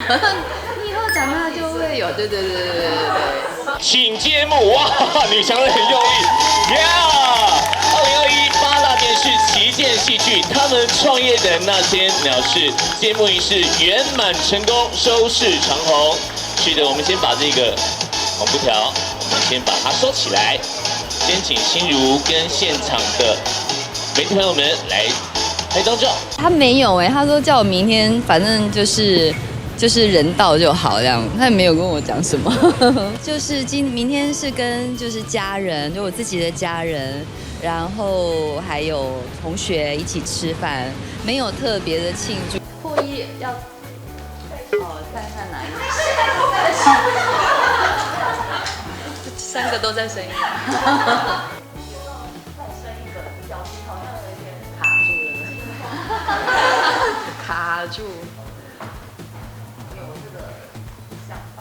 你以后长大就会有，对。请揭幕！哇，女强人很用力，2021八大电视旗舰戏剧，他们创业的那些鸟事，揭幕仪式圆满成功，收视长虹。是的，我们先把这个红布条，我们先把它收起来。先请心如跟现场的媒体朋友们来拍张照。他没有他说叫我明天，反正就是人到就好这样，他也没有跟我讲什么。就是明天是跟就是家人，就我自己的家人，然后还有同学一起吃饭，没有特别的庆祝。破衣要看看哪一个。3个都在声音。卡住。有这个想法，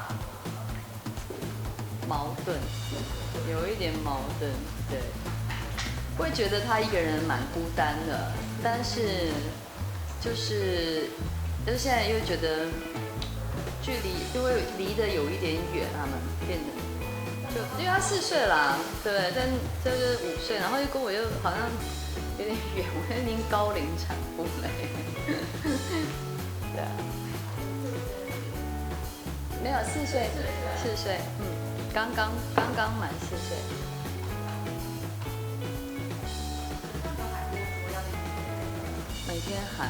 矛盾，有一点矛盾，对。会觉得他一个人蛮孤单的，但是就是现在又觉得距离就会离得有一点远，他们变得就因为他4岁啦，对，但就是5岁，然后又跟我又好像有点远，我已经高龄产妇了。对啊，没有4岁，刚刚满4岁。每天喊，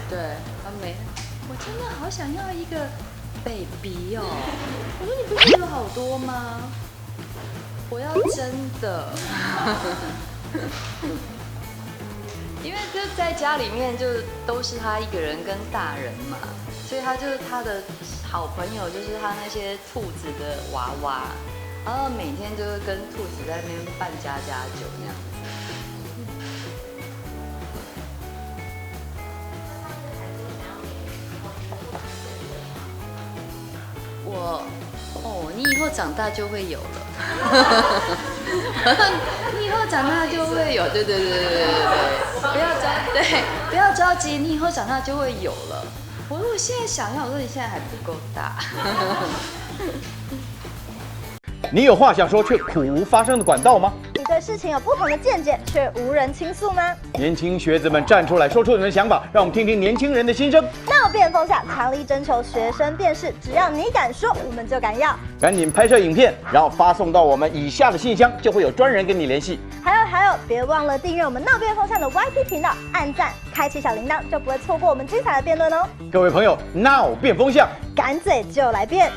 对，我真的好想要一个 baby 哦。我说你不是有好多吗？我要真的。因为就在家里面就都是他一个人跟大人嘛，所以他就是他的好朋友就是他那些兔子的娃娃，然后每天就是跟兔子在那边扮家家酒那样子。你以后长大就会有了。你以后长大就会有，对，不要着急，你以后长大就会有了。我如果现在想要，我说你现在还不够大。你有话想说却苦无发声的管道吗？你对事情有不同的见解却无人倾诉吗？年轻学子们站出来说出你们的想法，让我们听听年轻人的心声。闹变风向，强力征求学生辨识，只要你敢说，我们就敢要。赶紧拍摄影片，然后发送到我们以下的信箱，就会有专人跟你联系。还有，别忘了订阅我们闹变风向的 YT 频道，按赞，开启小铃铛，就不会错过我们精彩的辩论哦。各位朋友，闹变风向，敢嘴就来辩。